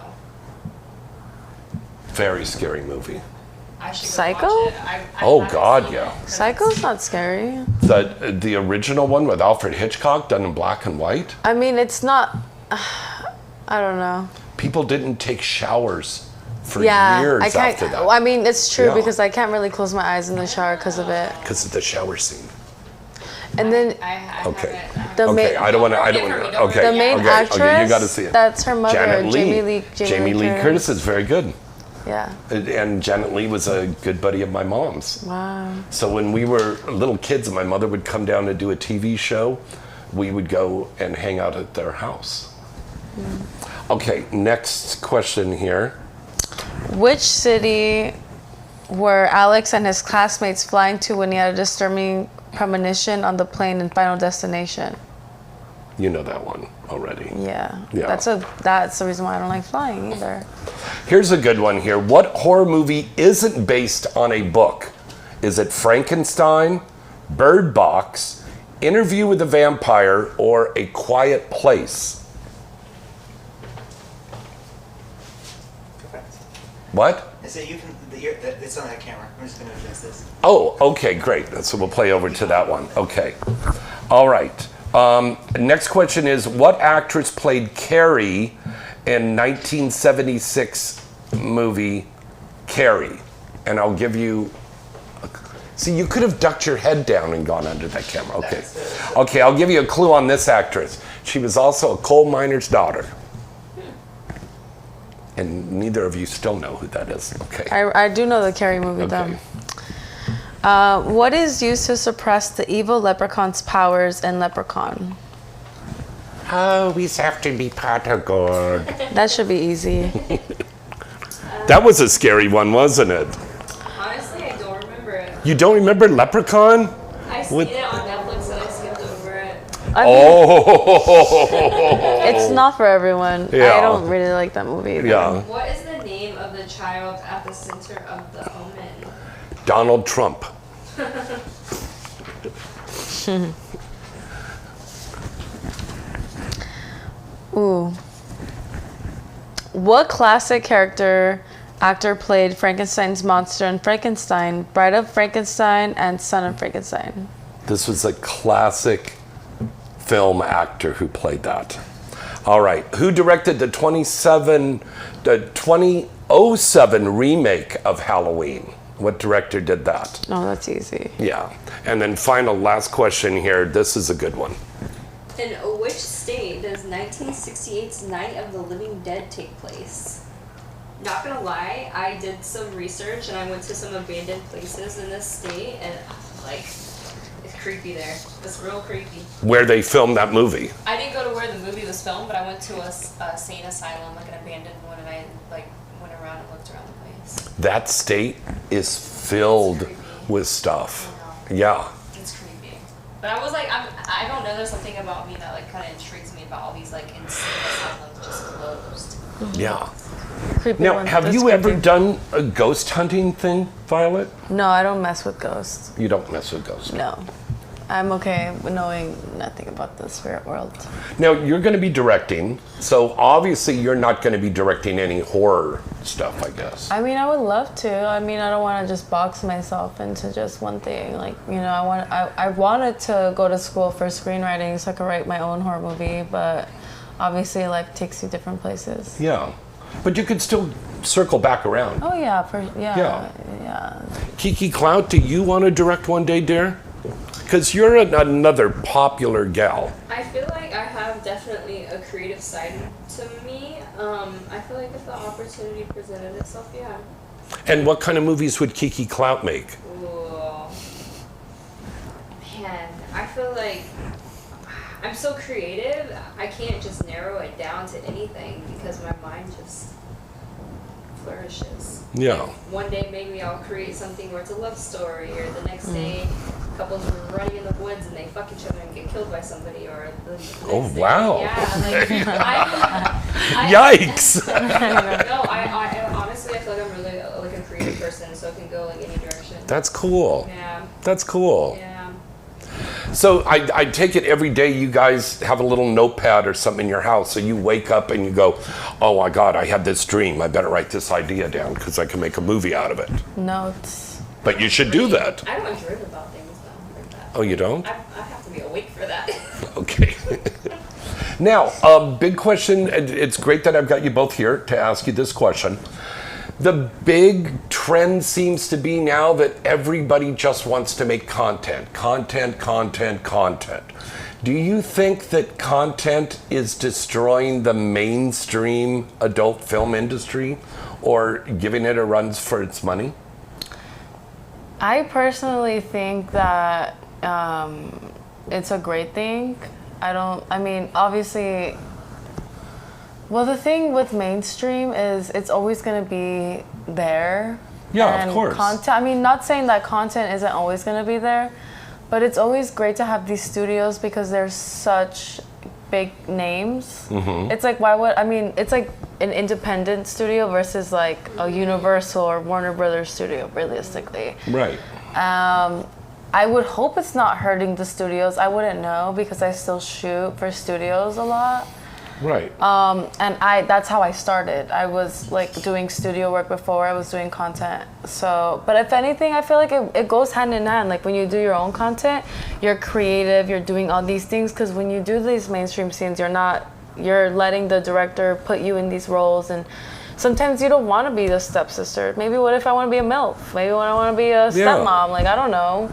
Very scary movie. I should go Psycho? watch it. I Oh haven't God, seen yeah. it. Psycho's not scary. The original one with Alfred Hitchcock done in black and white. I mean, it's not. I don't know. People didn't take showers for Yeah, years I can't. after that I mean, it's true Yeah. because I can't really close my eyes in the shower because of it. because of the shower scene. And then I Okay. haven't. the Okay, main, I don't want to. Okay, the main okay, actress. okay, you got to see it. That's her mother, Janet Jamie Lee. Lee. Jamie Lee Curtis is very good, Yeah. and Janet Lee was a good buddy of my mom's. Wow. So when we were little kids and my mother would come down to do a TV show, we would go and hang out at their house. Okay, next question here. Which city were Alex and his classmates flying to when he had a disturbing premonition on the plane in Final Destination? You know that one already. Yeah. Yeah. That's the reason why I don't like flying either. Here's a good one here. What horror movie isn't based on a book? Is it Frankenstein, Bird Box, Interview with the Vampire, or A Quiet Place? What? I say you can. It's on that camera. I'm just going to adjust this. Oh, okay, great. So we'll play over to that one. Okay. All right. Next question is, what actress played Carrie in 1976 movie Carrie? And I'll give you... See, you could have ducked your head down and gone under that camera. Okay. Okay, I'll give you a clue on this actress. She was also a coal miner's daughter. And neither of you still know who that is. Okay. I do know the Carrie movie Okay. though. What is used to suppress the evil leprechaun's powers in Leprechaun? Always have to be part of God. That should be easy. That was a scary one, wasn't it? Honestly, I don't remember it. You don't remember Leprechaun? I seen With- it on Netflix and I skipped over it. I mean, Oh. it's not for everyone. Yeah. I don't really like that movie either. Yeah. What is the name of the child at the center of the omen? Donald Trump. Ooh. What classic actor played Frankenstein's monster in Frankenstein, Bride of Frankenstein, and Son of Frankenstein? This was a classic film actor who played that. All right. Who directed the 2007 remake of Halloween? What director did that? No, that's easy. Yeah. And then last question here. This is a good one. In which state does 1968's Night of the Living Dead take place? Not gonna lie, I did some research and I went to some abandoned places in this state, and like, it's creepy there. It's real creepy. Where they filmed that movie? I didn't go to where the movie was filmed, but I went to a sane asylum, like an abandoned one, and I like went around and looked around the place. That state is filled with stuff. Yeah. It's creepy. But I was like, I don't know, there's something about me that like kind of intrigues me about all these like insane asylums just closed. Yeah. Creepy Now, one. have That's you ever creepy. done a ghost hunting thing, Violet? No, I don't mess with ghosts. You don't mess with ghosts. No. I'm okay with knowing nothing about the spirit world. Now, you're going to be directing, so obviously you're not going to be directing any horror stuff, I guess. I mean, I would love to. I mean, I don't want to just box myself into just one thing. Like, you know, I wanted to go to school for screenwriting so I could write my own horror movie, but obviously life takes you different places. Yeah. But you could still circle back around. Oh yeah, Yeah. yeah. KiKi Klout, do you want to direct one day, dear? Because you're another popular gal. I feel like I have definitely a creative side to me. I feel like if the opportunity presented itself, yeah. And what kind of movies would KiKi Klout make? Ooh. Man, I feel like I'm so creative, I can't just narrow it down to anything because my mind just flourishes. Yeah. Like, one day maybe I'll create something where it's a love story, or the next day couples are running in the woods and they fuck each other and get killed by somebody, or the next day, wow. yeah, like Yikes! No, I honestly I feel like I'm really like a creative person, so it can go like any direction. That's cool. Yeah. That's cool. Yeah. So I take it every day you guys have a little notepad or something in your house, so you wake up and you go, oh my God, I had this dream. I better write this idea down because I can make a movie out of it. Notes. But you should do that. I don't dream about things though like that. Oh, you don't? I have to be awake for that. Okay. Now, big question. It's great that I've got you both here to ask you this question. The big trend seems to be now that everybody just wants to make content. Do you think that content is destroying the mainstream adult film industry or giving it a run for its money? I personally think that it's a great thing. I mean, obviously, well, the thing with mainstream is it's always going to be there. Yeah, and of course. Content, I mean, not saying that content isn't always going to be there, but it's always great to have these studios because they're such big names. Mm-hmm. It's like, it's like an independent studio versus like a Universal or Warner Brothers studio, realistically. Right. I would hope it's not hurting the studios. I wouldn't know because I still shoot for studios a lot. Right. And that's how I started. I was like doing studio work before I was doing content. So, but if anything, I feel like it goes hand in hand. Like when you do your own content, you're creative, you're doing all these things. Because when you do these mainstream scenes, you're letting the director put you in these roles. And sometimes you don't want to be the stepsister. Maybe what if I want to be a MILF? Maybe when I want to be a stepmom, like, I don't know.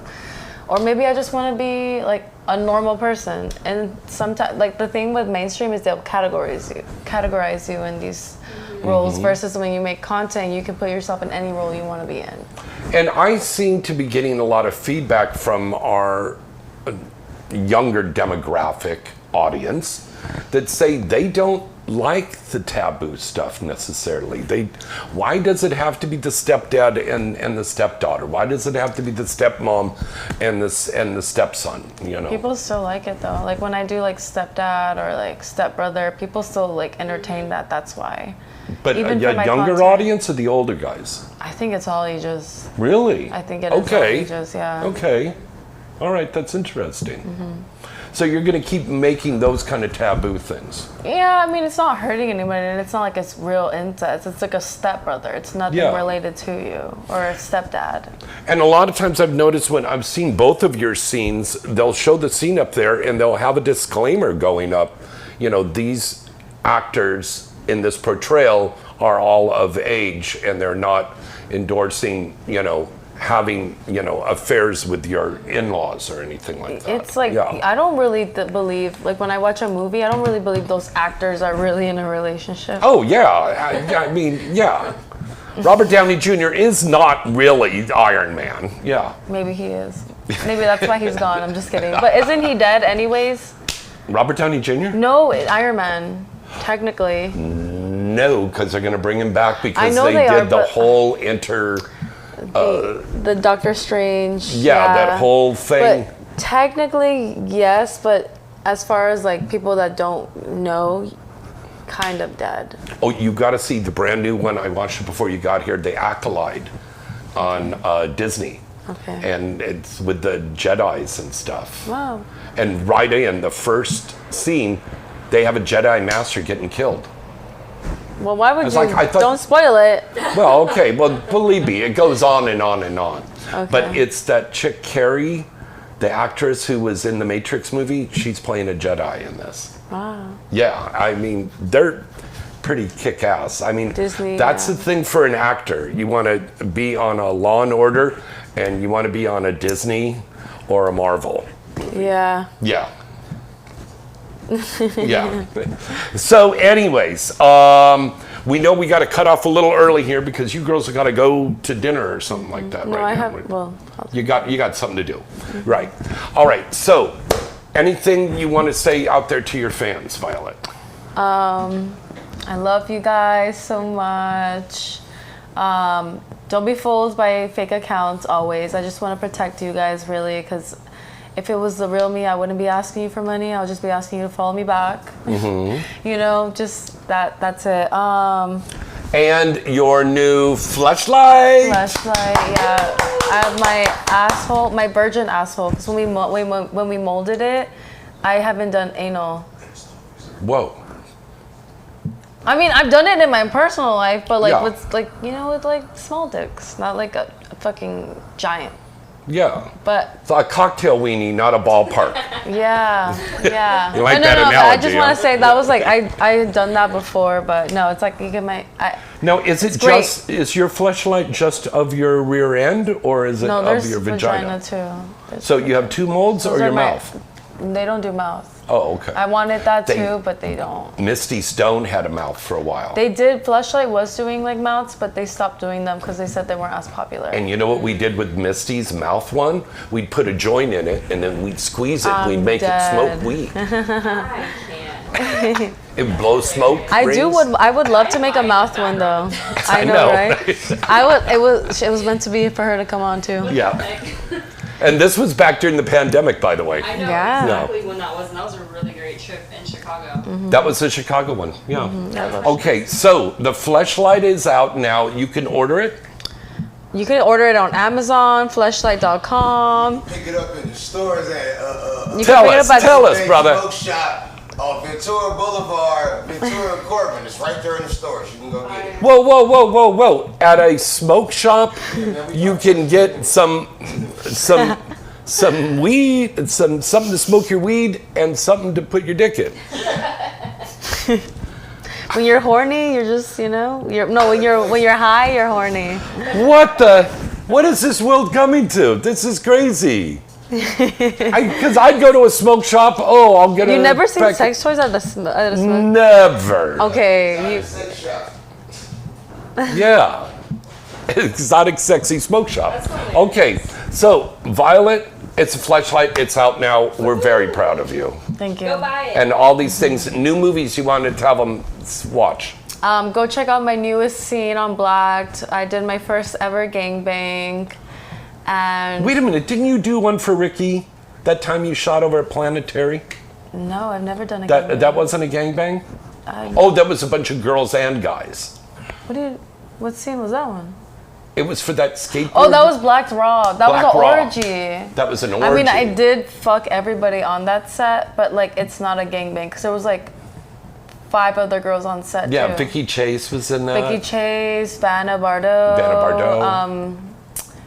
Or maybe I just want to be like a normal person. And sometimes, like, the thing with mainstream is they'll categorize you in these roles versus when you make content, you can put yourself in any role you want to be in. And I seem to be getting a lot of feedback from our younger demographic audience that say they don't like the taboo stuff necessarily. Why does it have to be the stepdad and the stepdaughter? Why does it have to be the stepmom and the stepson? You know, People still like it though. Like when I do like stepdad or like stepbrother, people still like entertain that. That's why. But Even a for my younger content. audience or the older guys? I think it's all ages. Really? I think it is all ages. Yeah. Okay. All right, that's interesting. So you're going to keep making those kind of taboo things? Yeah, I mean, it's not hurting anybody, and it's not like it's real incest. It's like a stepbrother. It's nothing related to you, or a stepdad. And a lot of times I've noticed when I've seen both of your scenes, they'll show the scene up there and they'll have a disclaimer going up. You know, these actors in this portrayal are all of age and they're not endorsing, having, affairs with your in-laws or anything like that. It's like, I don't really believe, like when I watch a movie, I don't really believe those actors are really in a relationship. Oh, yeah. I mean, yeah. Robert Downey Jr. is not really Iron Man. Yeah. Maybe he is. Maybe that's why he's gone. I'm just kidding. But isn't he dead anyways? Robert Downey Jr.? No, Iron Man, technically. No, because they're going to bring him back because they did are, the whole the Doctor Strange. Yeah, that whole thing. But technically, yes, but as far as like people that don't know, kind of dead. Oh, you got to see the brand new one. I watched it before you got here, The Acolyte on Disney. Okay. And it's with the Jedis and stuff. Wow. And right in the first scene, they have a Jedi Master getting killed. Well, why would you? I thought, don't spoil it. Well, okay. Well, believe me, it goes on and on and on. Okay. But it's that chick Carrie, the actress who was in the Matrix movie. She's playing a Jedi in this. Wow. Yeah, I mean, they're pretty kick-ass. I mean, Disney, that's the thing for an actor. You want to be on a Law and Order, and you want to be on a Disney or a Marvel. Yeah. Yeah. Yeah. So anyways, we know we got to cut off a little early here because you girls have got to go to dinner or something like that No, right I now. have. Well, You got something to do. Right. All right. So anything you want to say out there to your fans, Violet? I love you guys so much. Don't be fooled by fake accounts always. I just want to protect you guys really, because if it was the real me, I wouldn't be asking you for money. I'll just be asking you to follow me back. Mm-hmm. Just that's it. And your new fleshlight. Yeah. I have my asshole, my virgin asshole, because when we molded it, I haven't done anal. Whoa. I mean, I've done it in my personal life, but Yeah. with with like small dicks, not like a fucking giant. Yeah. But It's a cocktail weenie, not a ballpark. yeah. You like no, that but I analogy, just huh? want to say that was like I had done that before, but no, it's like you get Now, is it great. is your fleshlight just of your rear end, or is it no, of there's your vagina? too. So you have two molds Those or are your my- mouth? They don't do mouth. Oh, okay. I wanted that They- too, but they don't. Misty Stone had a mouth for a while. They did. Fleshlight was doing like mouths, but they stopped doing them because they said they weren't as popular. And you know what we did with Misty's mouth one? We'd put a joint in it, and then we'd squeeze it. We'd make it smoke weed. I can't. It blows smoke. I would love to make a mouth one though. I know, right? I would. It was meant to be for her to come on too. Yeah. And this was back during the pandemic, by the way. I know Yeah. exactly when that was, and that was a really great trip in Chicago. That was the Chicago one. Yeah. Mm-hmm. Okay, so the fleshlight is out now. You can order it. You can order it on Amazon, fleshlight.com. Pick it up in the stores at You Tell can pick us, it up at tell us, brother. Smoke Shop on Ventura Boulevard, Ventura and Corbin. It's right there in the stores. You can go get it. Whoa, whoa, whoa, whoa, whoa! At a smoke shop, you can get some weed, something to smoke your weed, and something to put your dick in. When you're horny, you're just when you're high, you're horny. What is this world coming to? This is crazy. Because I'd go to a smoke shop. Oh, I'll get. You never seen sex toys at a smoke? Never. Okay. Yeah. Exotic, sexy smoke shop. Okay, so Violet, it's a fleshlight. It's out now. We're very proud of you. Thank you. Go buy it. And all these things, new movies you wanted to tell them watch. Go check out my newest scene on Blacked. I did my first ever gangbang. And Wait a minute, didn't you do one for Ricky that time you shot over at Planetary? no, I've never done a gangbang. That wasn't a gangbang? Oh, that was a bunch of girls and guys. What scene was that one? It was for that skateboard. Oh, that was Blacked Raw. That Black was an Raw. orgy. That was an orgy. I mean, I did fuck everybody on that set, but like it's not a gangbang because there was like 5 other girls on set Yeah, too. Vicky Chase was in that. Vicky Chase, Vanna Bardot.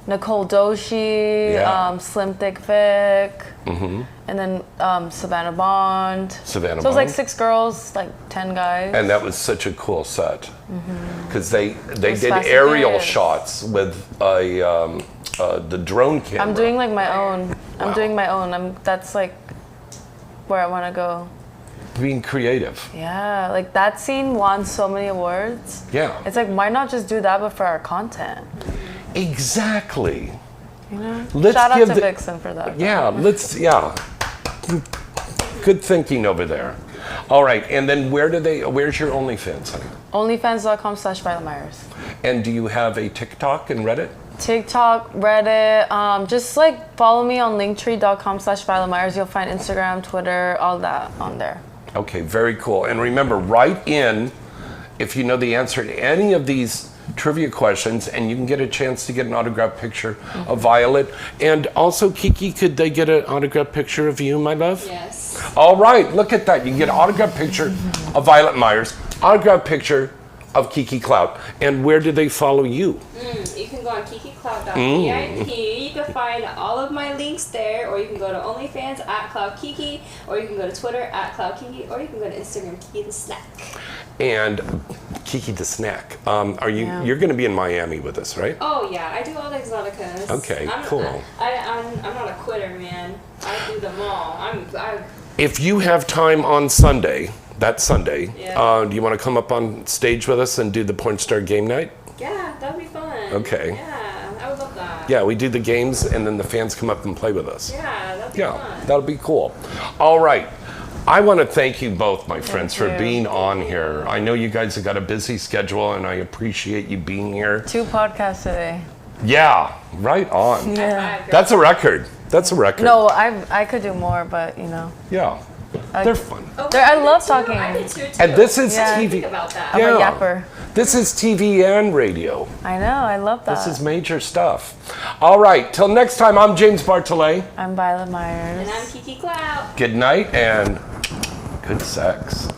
Nicole Doshi, Yeah. Slim Thick Vic, and then Savannah Bond. Savannah So it was like Bond. 6 girls, like 10 guys. And that was such a cool set because they was did Fast and aerial Furious. shots with the drone camera. I'm doing like my own. Wow. I'm doing my own. That's like where I want to go. being creative. Yeah, like that scene won so many awards. Yeah, It's like, why not just do that but for our content? exactly. You know? Let's Shout out give to the- Vixen for that. Yeah. Good thinking over there. All right, and then where's your OnlyFans, honey? OnlyFans.com/Violet Myers. And do you have a TikTok and Reddit? TikTok, Reddit, just like follow me on linktree.com/Violet Myers. You'll find Instagram, Twitter, all that on there. Okay, very cool. And remember, write in if you know the answer to any of these trivia questions, and you can get a chance to get an autographed picture of Violet. And also, Kiki, could they get an autographed picture of you, my love? Yes. All right, look at that. You can get an autographed picture of Violet Myers, autographed picture of KiKi Klout. And where do they follow you? You can go on KiKiKlout.vip. You can find all of my links there, or you can go to OnlyFans @KloutKiki, or you can go to Twitter @KloutKiki, or you can go to Instagram Kiki the Snack. And Kiki the Snack. Yeah. You're going to be in Miami with us, right? Oh yeah, I do all the exoticas. Okay, cool. I'm not a quitter, man. I do them all. If you have time on Sunday, that Sunday, Yeah. do you want to come up on stage with us and do the Porn Star Game Night? Yeah, that'd be fun. Okay. Yeah, I would love that. Yeah, we do the games and then the fans come up and play with us. Yeah, that'd be Yeah, fun. that'll be cool. All right. I want to thank you both, my friends, for you. being on here. I know you guys have got a busy schedule and I appreciate you being here. 2 podcasts today. Yeah, right on. Yeah. That's a record. That's a record. No, I could do more, but you know. Yeah. They're fun. Oh, I love did too. talking. I did too. And this is Yeah. TV. Think about that. I'm Yeah. a yapper. This is TV and radio. I know, I love that. This is major stuff. All right, till next time, I'm James Bartolet. I'm Violet Myers. And I'm KiKi Klout. Good night and good sex.